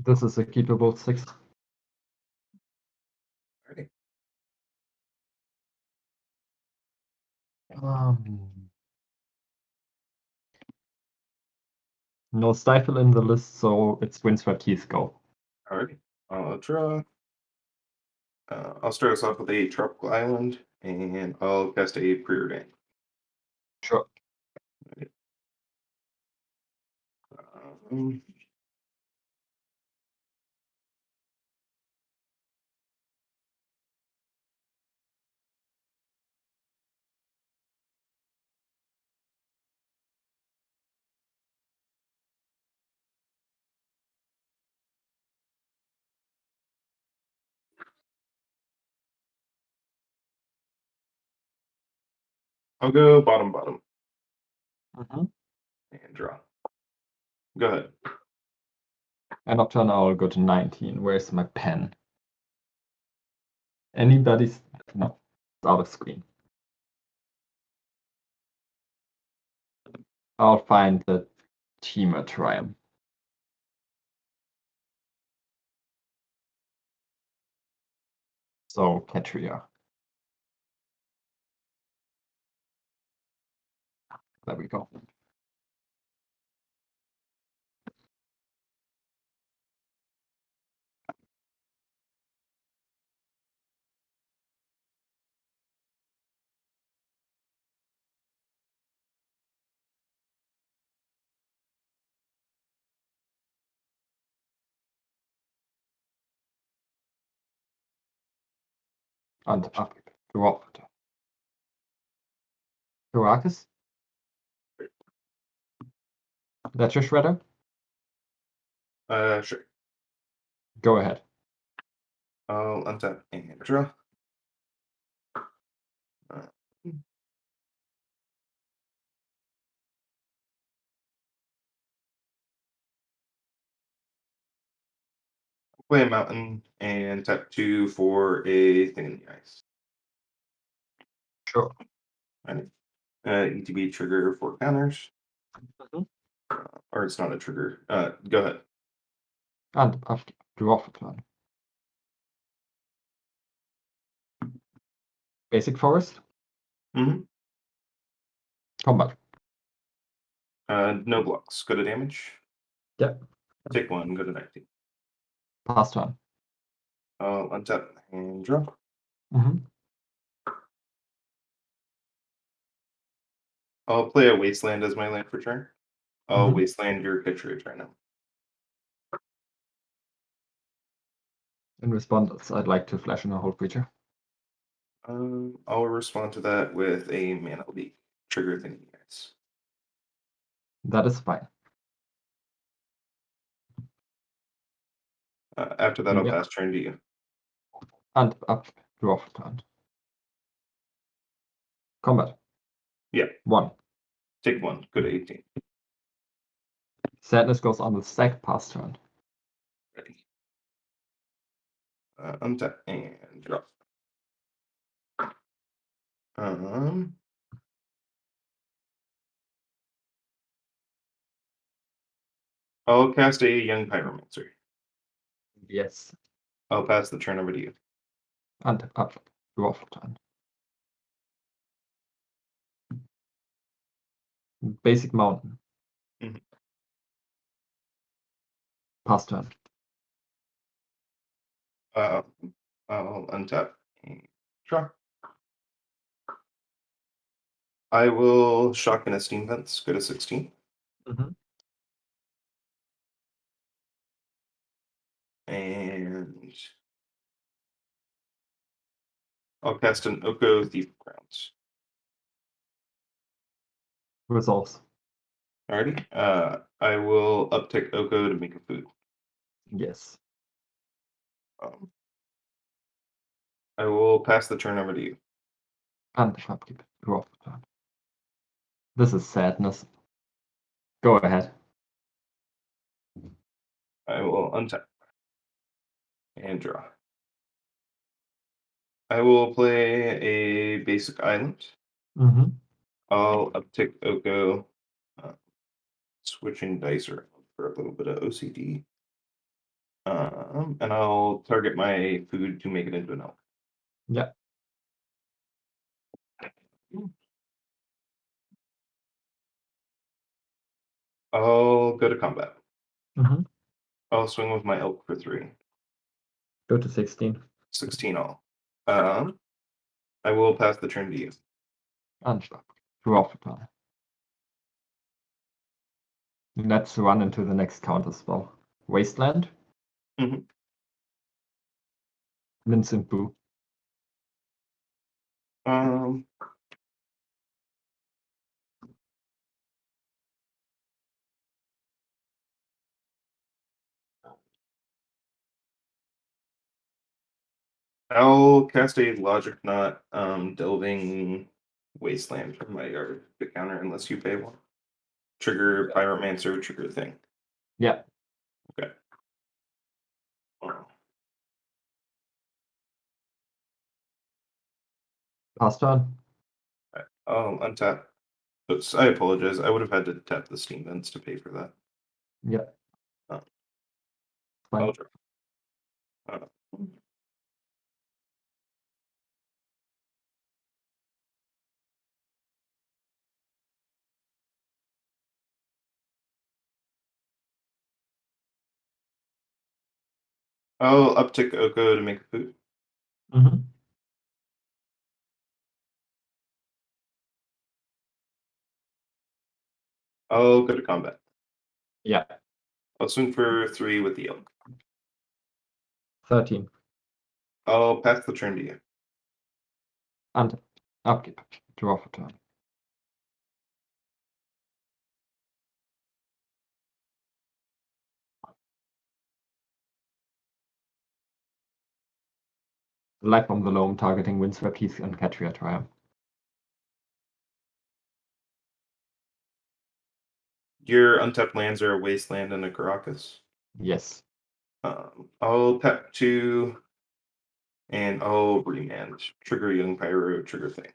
This is a keepable 6. Alrighty. No stifle in the list, so it's Windswept Heath go. Alrighty. I'll draw. I'll start us off with a tropical island, and I'll cast a preordain. Sure. Um, I'll go bottom, and draw. Go ahead. End of turn, I'll go to 19. Where's my pen? Anybody's? No, it's out of screen. I'll find the Teamer Triumph. So, Ketria. There we go. And up, drop. Caracas? That's your shredder? Sure. Go ahead. I'll untap and draw. Play a mountain and tap 2 for a thing in the ice. Sure. Right. ETB trigger 4 counters. Mhm. Or it's not a trigger. Go ahead. And up, draw for turn. Basic Forest? Mm-hmm. Combat. No blocks. Go to damage. Yep. Take 1, go to 19. Pass turn. I'll untap and draw. I'll play a Wasteland as my land for turn. I'll Wasteland your Ketria right now. In response, I'd like to flash in a whole creature. I'll respond to that with a mana leak. Trigger thing, guys. That is fine. After that, I'll Yep. pass turn to you. And up, draw for turn. Combat. Yeah. 1. Take 1, go to 18. Sadness goes on the stack, pass turn. Ready. Untap and drop. I'll cast a Young Pyromancer. Yes. I'll pass the turn over to you. And up, draw for turn. Basic Mountain. Pass turn. I'll untap and draw. I will shock in a Steam Vents, go to 16. And I'll cast an Oko Thief Grounds. Resolves. Alrighty. I will uptick Oko to make a food. Yes. I will pass the turn over to you. And upkeep, draw for turn. This is sadness. Go ahead. I will untap and draw. I will play a basic island. I'll uptick Oko, switching dice around for a little bit of OCD. And I'll target my food to make it into an elk. Yeah. I'll go to combat. Mm-hmm. I'll swing with my elk for 3. Go to 16. 16 all. I will pass the turn to you. Unstop. Draw for turn. Let's run into the next counter spell. Wasteland. Mhm. Vincent Boo. Um, I'll cast a Logic Knot Delving Wasteland from my yard to counter unless you pay 1. Trigger Pyromancer, trigger thing. Yeah. Okay. Wow. Pass turn. I'll untap. Oops, I apologize. I would have had to tap the Steam Vents to pay for that. Yeah. Oh. Fine. I'll draw. I'll uptick Oko to make a food. Mm-hmm. I'll go to combat. Yeah. I'll swing for 3 with the elk. 13. I'll pass the turn to you. And upkeep. Draw for turn. Light from the Loam targeting Windswept Heath and Catria Triumph. Your untapped lands are a Wasteland and a Caracas. Yes. I'll tap 2, and I'll remand. Trigger Young Pyro, trigger thing.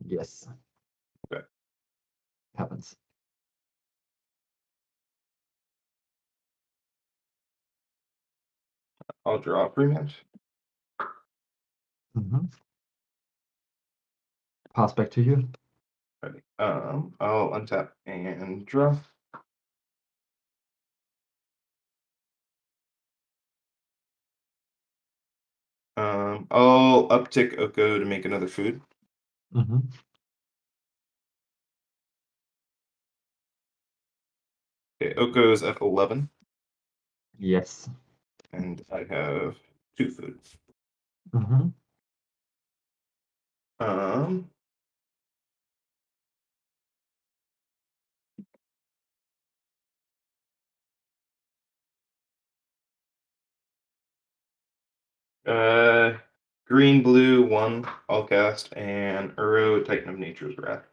Yes. Okay. Happens. I'll draw remand. Mm-hmm. Pass back to you. Ready. I'll untap and draw. I'll uptick Oko to make another food. Mm-hmm. Okay, Oko's at 11, Yes. and I have 2 food. Mm-hmm. Um, Green, blue, 1, I'll cast, and Uro, Titan of Nature's Wrath.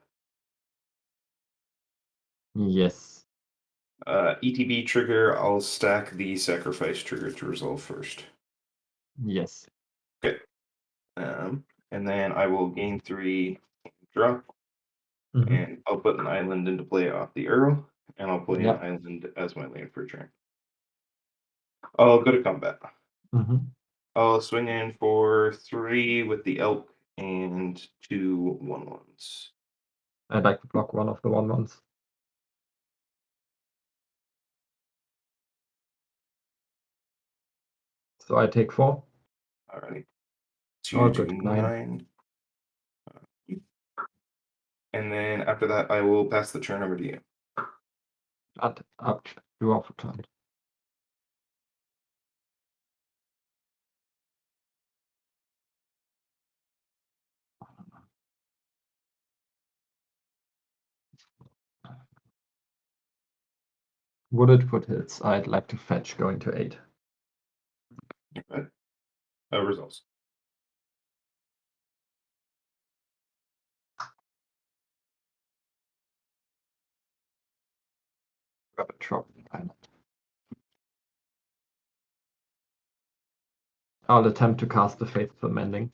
Yes. ETB trigger, I'll stack the sacrifice trigger to resolve first. Yes. Okay. And then I will gain 3, draw, Mm-hmm. and I'll put an island into play off the Uro, and I'll play Yep. an island as my land for turn. I'll go to combat. Mm-hmm. I'll swing in for 3 with the elk and 2 1/1s. I'd like to block one of the 1/1s. So I take 4. Alrighty. Oh, 2 to good. 9. 9. And then after that, I will pass the turn over to you. And up. Draw for turn. Would it put hits? I'd like to fetch going to 8. Okay. Results. Grab a drop island. I'll attempt to cast the Faithful Mending.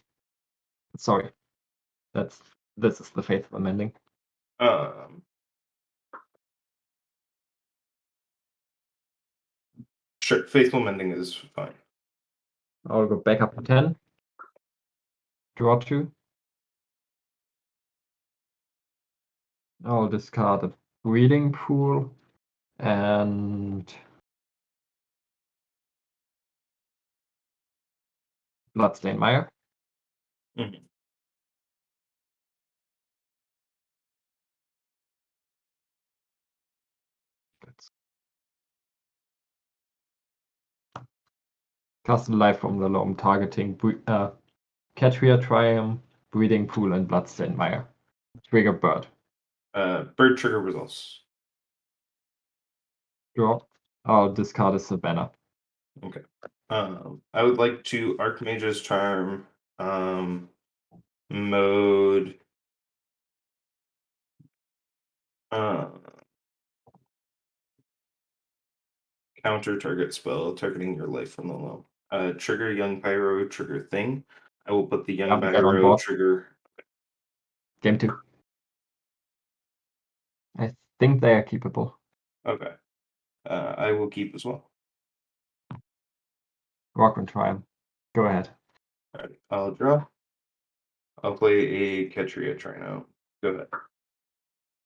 Sorry. This is the Faithful Mending. Um, Sure, Faithful Mending is fine. I'll go back up to 10. Draw 2. I'll discard a Breeding Pool and Bloodstained Mire. Mhm. Cast a Life from the Loam targeting Catria Triumph, Breeding Pool, and Bloodstained Mire. Trigger Bird. Bird trigger results. Draw. I'll discard a Savannah. Okay. I would like to Archmage's Charm mode. Counter target spell, targeting your life from the loam. Trigger Young Pyro, trigger Thing. I will put the Young Get on Pyro board. trigger. Game 2. I think they are keepable. Okay. I will keep as well. Rockwind Triumph. Go ahead. Alright, I'll draw. I'll play a Ketria Trino. Go ahead.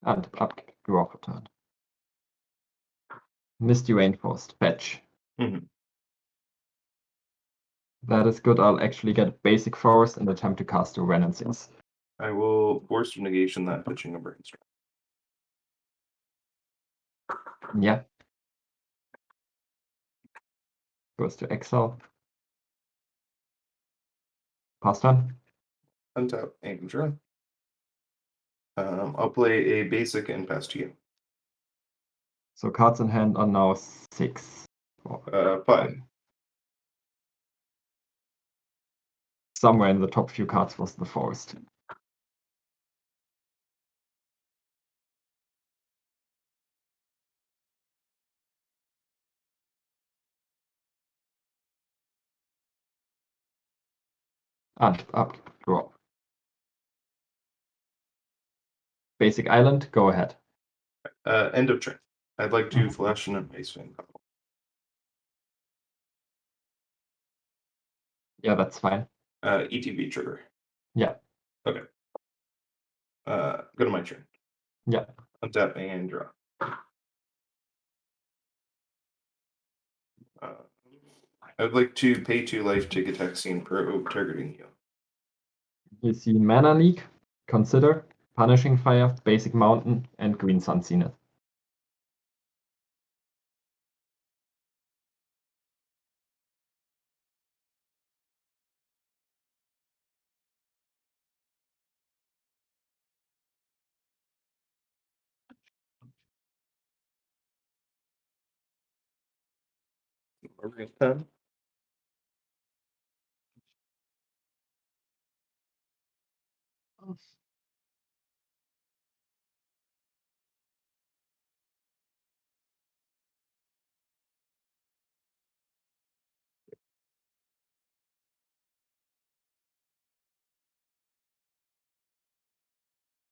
And up. Draw for turn. Misty Rainforest. Fetch. Mhm. That is good. I'll actually get a basic forest and attempt to cast a Renaissance. I will force negation that, pitching a brainstorm. Yeah. Goes to exile. Pass turn. Untap and draw. I'll play a basic and pass to you. So cards in hand are now 6. 5. Somewhere in the top few cards was the forest. And up. Draw. Basic Island. Go ahead. End of turn. I'd like to flash in an Ice Fang couple. Yeah, that's fine. ETB trigger. Yeah. Okay. Go to my turn. Yeah. Untap and draw. I would like to pay 2 life, take attack scene pro targeting you. You see Mana Leak. Consider. Punishing Fire. Basic Mountain. And Green Sun Zenith. Real 10.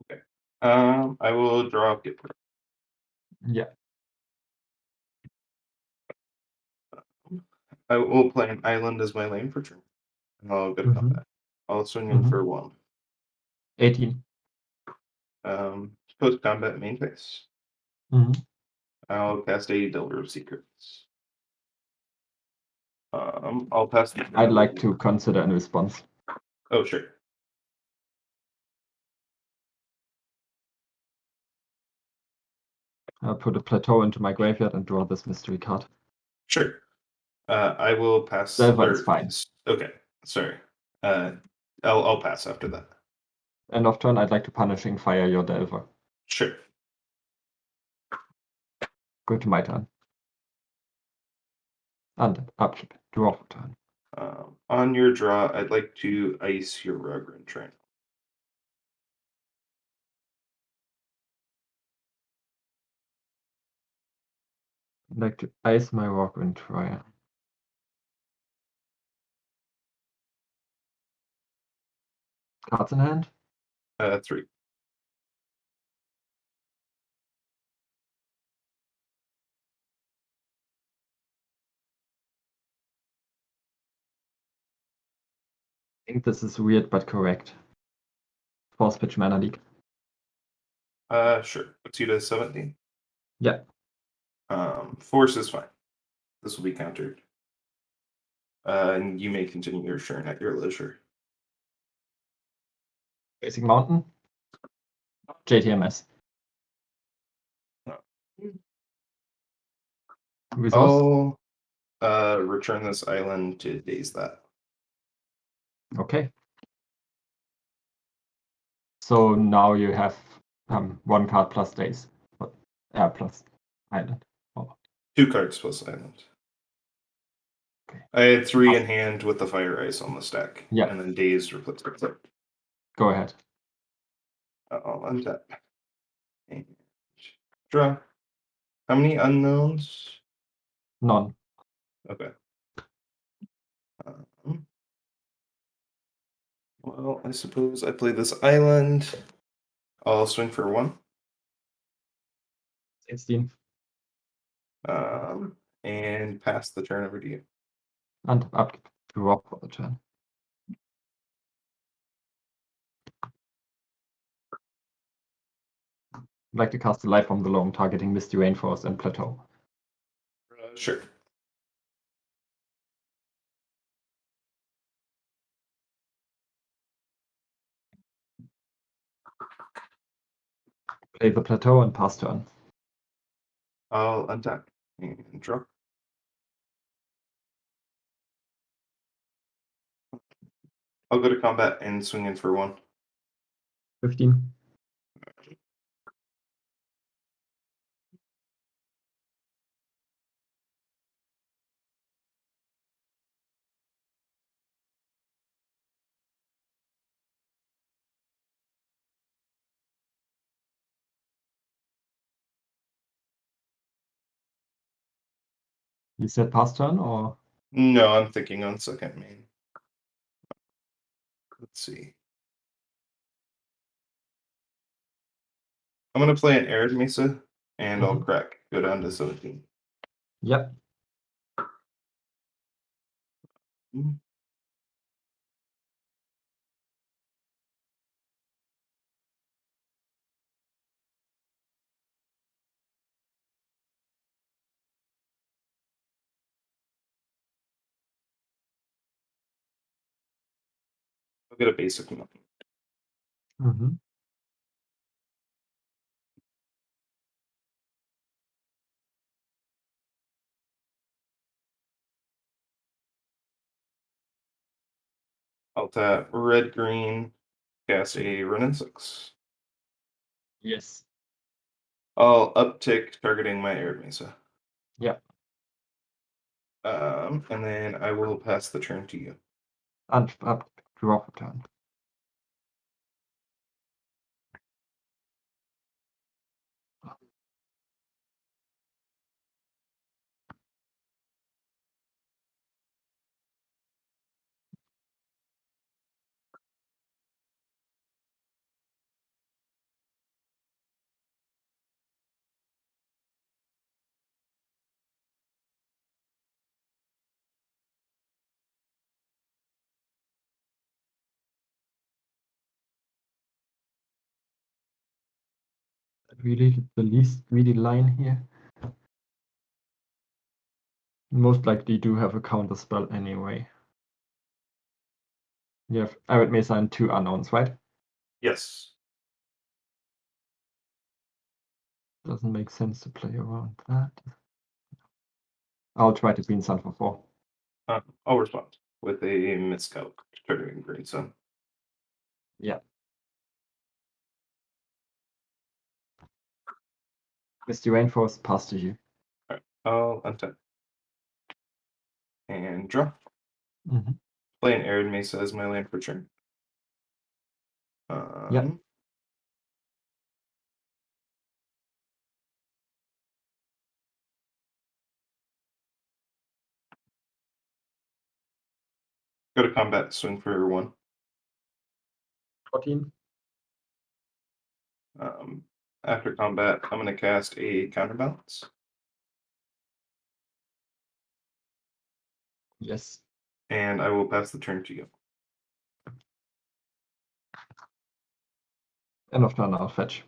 Okay. I will draw up it. Yeah. I will play an island as my lane for turn. And I'll go to combat. I'll swing in for 1. 18. Post combat main phase. I'll cast a Delver of Secrets. I'll pass the. I'd like to consider a response. Oh, sure. I'll put a plateau into my graveyard and draw this mystery card. Sure. I will pass. Delver is fine. Okay. Sorry. I'll pass after that. End of turn, I'd like to Punishing Fire your Delver. Sure. Go to my turn. And up. Draw for turn. On your draw, I'd like to ice your Rugrin Train. I'd like to ice my Rockwind Triumph. Cards in hand? 3. think this is weird but correct. Force pitch mana leak. Sure. Puts you to 17. Yeah. Force is fine. This will be countered. And you may continue your turn at your leisure. Basic Mountain. JTMS. No. Resource. Return this island to daze that. Okay. So now you have 1 card plus days. Plus island. Oh. 2 cards plus island. Okay. I had 3 in hand with the fire ice on the stack. Yeah. And then dazed replaced it. Go ahead. I'll untap. And draw. How many unknowns? None. Okay. Well, I suppose I play this island. I'll swing for 1. 16. And pass the turn over to you. And up to Rob for the turn. I'd like to cast a Light from the Loam, targeting Misty Rainforest and Plateau. Sure. Play the Plateau and pass turn. I'll untap and draw. I'll go to combat and swing in for 1. 15. You said pass turn or? No, I'm thinking on second main. Let's see. I'm going to play an Arid Mesa, and I'll crack. Go down to 17. Yep. I'll get a basic one. I'll tap red, green, cast a Wrenn and 6. Yes. I'll uptick targeting my Arid Mesa. Yep. And then I will pass the turn to you. And up to Rob for turn. Really, the least greedy line here. Most likely do have a counter spell anyway. You have Arid Mesa and 2 unknowns, right? Yes. Doesn't make sense to play around that. I'll try to Green Sun for 4. I'll respond with a miscalc triggering Green Sun. Yeah. Misty Rainforest, pass to you. Alright, I'll untap. And draw. Play an Arid Mesa as my land for turn. Yeah. Go to combat, swing for 1. 14. After combat, I'm going to cast a counterbalance. Yes. And I will pass the turn to you. End of turn, I'll fetch.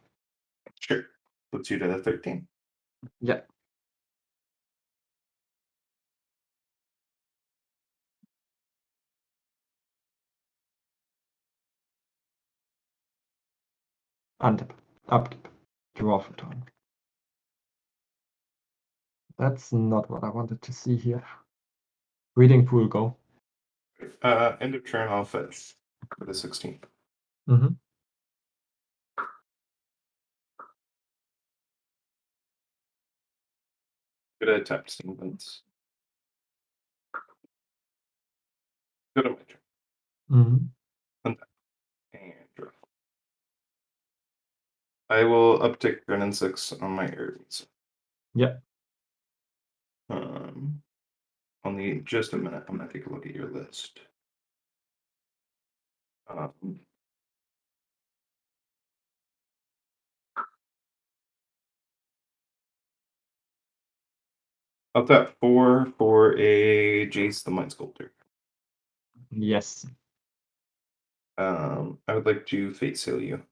Sure. Puts you to the 13. Yeah. Untap. Upkeep. Draw for turn. That's not what I wanted to see here. Breeding pool, go. End of turn, I'll fetch for the 16th. Mm-hmm. Good at tap sequence. Go to my turn. Mm-hmm. And draw. I will uptick Brennan 6 on my Aries. Yeah. Only just a minute. I'm gonna take a look at your list. I'll tap 4 for a Jace the Mind Sculptor. Yes. I would like to Fate Seal you.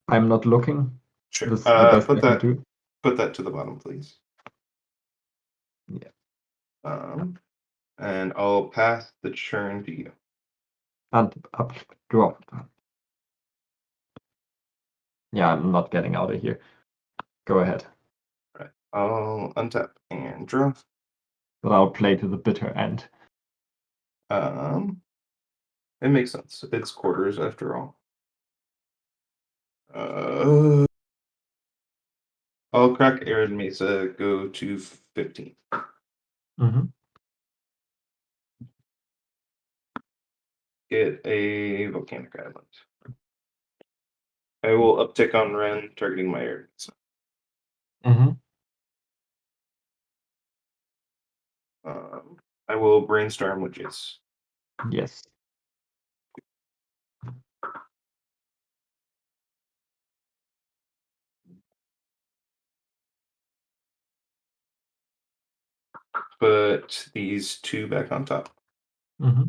I'm not looking. Sure. This is the best put I can that do. put that to the bottom, please. Yeah. And I'll pass the churn to you. And up, draw. Yeah, I'm not getting out of here. Go ahead. Right. I'll untap and draw. But I'll play to the bitter end. It makes sense. It's quarters after all. I'll crack Arid Mesa, go to 15. Mm-hmm. Get a Volcanic Island. I will uptick on Ren, targeting my Arid Mesa. Mm-hmm. I will brainstorm with Jace. Yes. Put these two back on top. Mm-hmm.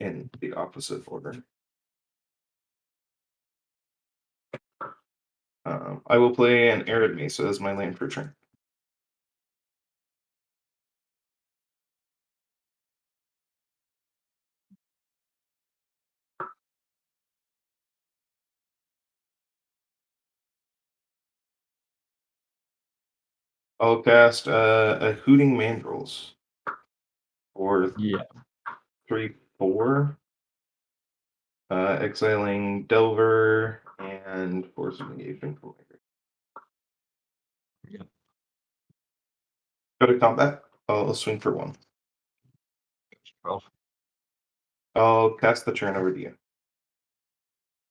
In the opposite order. I will play an Arid Mesa as my land for turn. I'll cast a Hooting Mandrills for 3/4. Exiling Delver and Force of Negation from my grave. Yeah. Go to combat. I'll swing for 1. 12. I'll cast the turn over to you.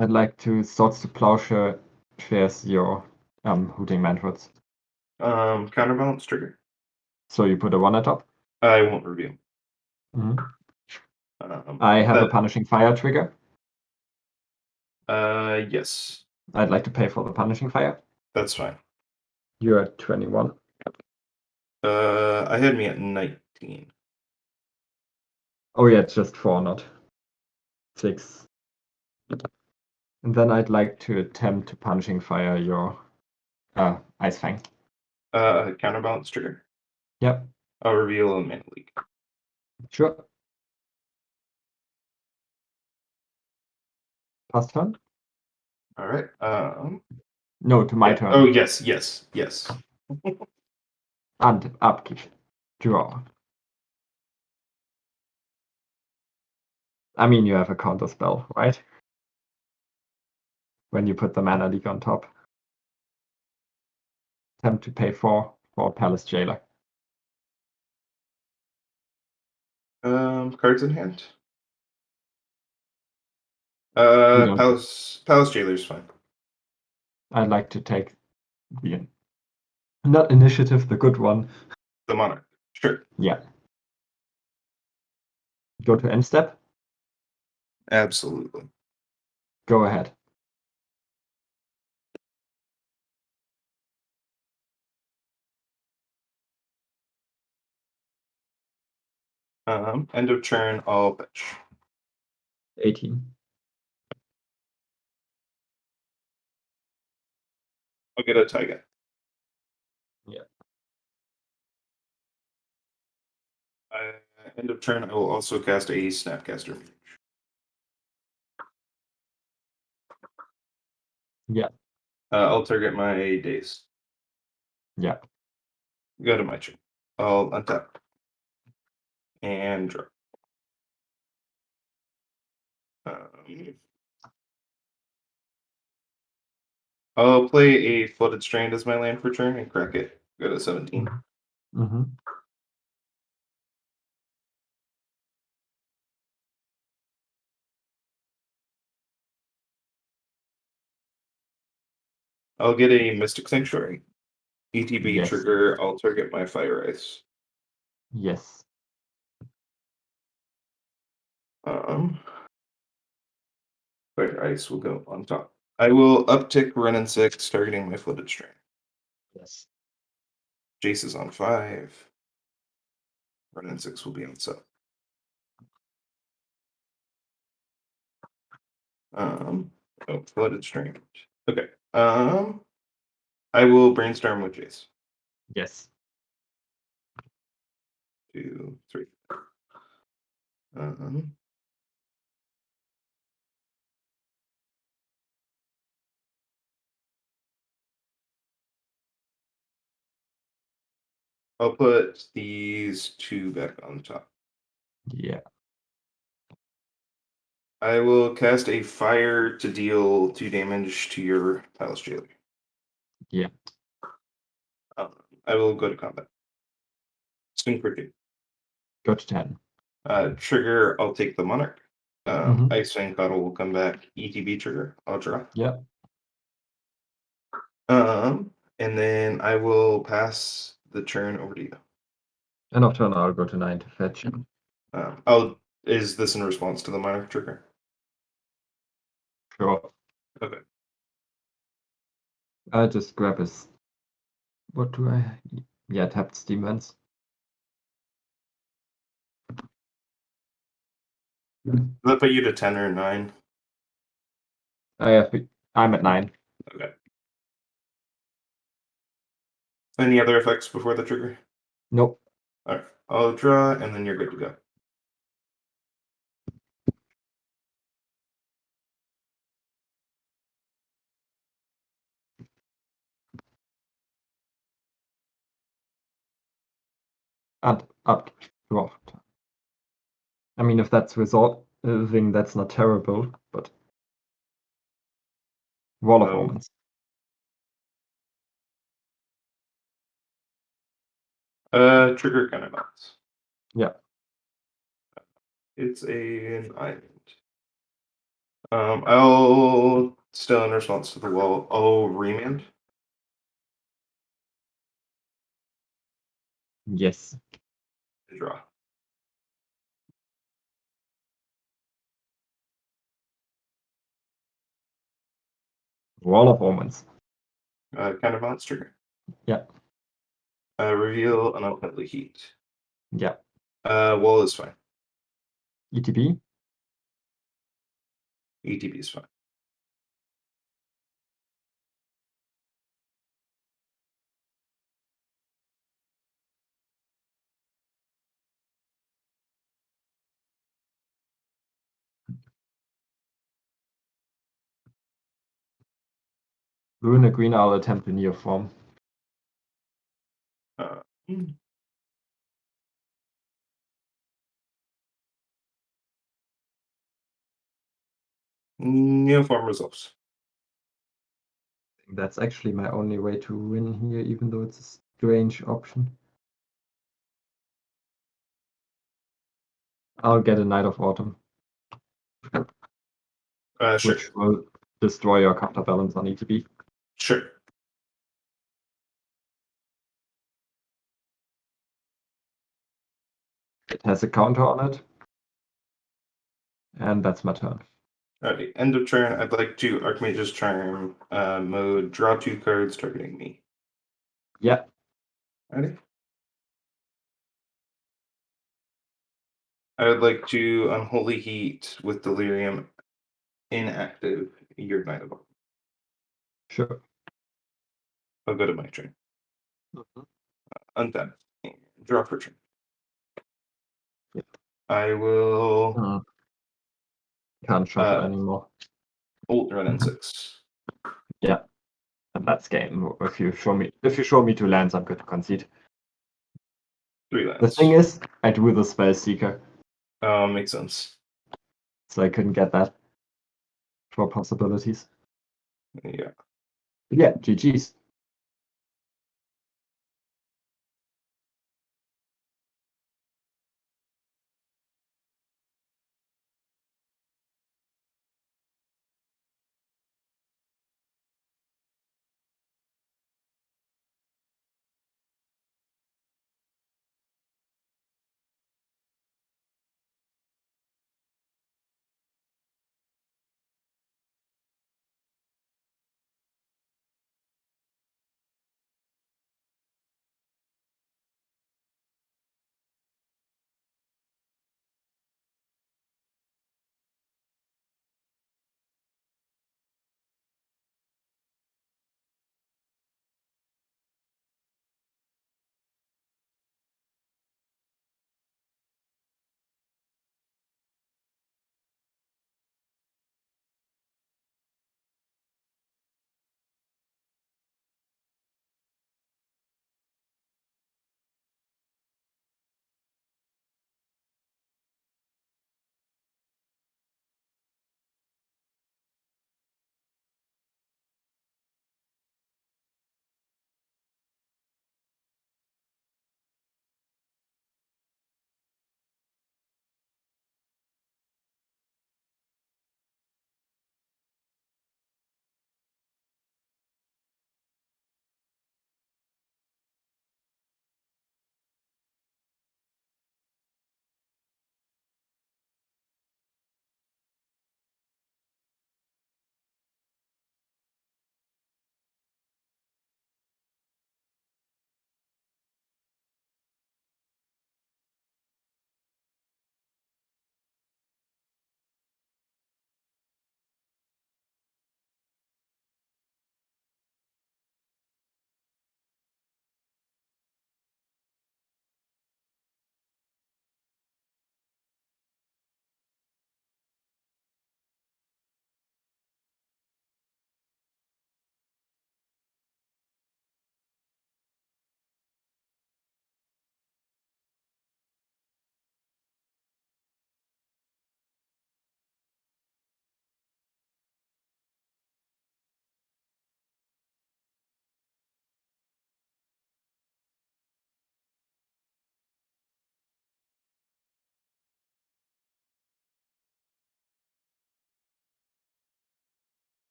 I'd like to Swords to Plowshare shares your Hooting Mandrills. Counterbalance trigger. So you put a 1 atop? I won't reveal. Mm-hmm. I have a Punishing Fire trigger. Yes. I'd like to pay for the Punishing Fire. That's fine. You're at 21. I had me at 19. Oh yeah, it's just 4, not 6. And then I'd like to attempt to Punishing Fire your Ice Fang. Counterbalance trigger. Yep. I'll reveal a Mana Leak. Sure. Pass turn? All right. No, to my turn. Oh, yes. And upkeep. Draw. I mean, you have a counter spell, right? When you put the Mana Leak on top. Attempt to pay 4 for Palace Jailer. Cards in hand. don't- Palace Jailer's fine. I'd like to take the not initiative, the good one. The Monarch. Sure. Yeah. Go to end step. Absolutely. Go ahead. End of turn, I'll pitch. 18. I'll get a Taiga. Yeah. End of turn, I will also cast a Snapcaster. Yeah. I'll target my days. Yeah. Go to my turn. I'll untap. And draw. I'll play a Flooded Strand as my land for turn and crack it. Go to 17. Mm-hmm. I'll get a Mystic Sanctuary. ETB Yes. trigger, I'll target my Fire Ice. Yes. Fire Ice will go on top. I will uptick Renin 6, targeting my Flooded Strand. Yes. Jace is on 5. Renin 6 will be on 7. Flooded Strand. Okay. I will brainstorm with Jace. Yes. 2, 3. I'll put these 2 back on top. Yeah. I will cast a fire to deal 2 damage to your Palace Jailer. Yeah. I will go to combat. Swing for 2. Go to 10. Trigger, I'll take the Monarch. Mhm. Ice-Fang Cuddle will come back. ETB trigger, I'll draw. Yeah. And then I will pass the turn over to you. End of turn, I'll go to 9 to fetch. Is this in response to the Monarch trigger? Sure. Okay. I'll just grab his. What do I? Yeah, tapped Steam Vents. Does that put you to 10 or 9? I'm at 9. Okay. Any other effects before the trigger? Nope. All right. I'll draw, and then you're good to go. And up. Draw. I mean, if that's resolving, that's not terrible, but Wall of Oh. Omens. Trigger kind of bounce. Yeah. It's an island. I'll still in response to the wall. Oh, remand. Yes. Draw. Wall of Omens. Kind of bounce trigger. Yeah. Reveal an Undeadly Heat. Yeah. Wall is fine. ETB. ETB is fine. Ruin a green, I'll attempt a Neoform. Neoform resolves. That's actually my only way to win here, even though it's a strange option. I'll get a Knight of Autumn. Sure. Which will destroy your counterbalance on ETB. Sure. It has a counter on it. And that's my turn. Alrighty. End of turn. I'd like to Archmage's Charm mode. Draw 2 cards targeting me. Yeah. Ready? I would like to Unholy Heat with Delirium inactive your Knight of Autumn. Sure. I'll go to my turn. Mhm. Untap. Draw for turn. Yeah. I will Can't shuffle anymore. ult run N6. Yeah. And that's game. If you show me 2 lands, I'm going to concede. 3 lands. The thing is, I drew the Spell Seeker, Makes sense. so I couldn't get that. Draw possibilities. Yeah. Yeah, GG's.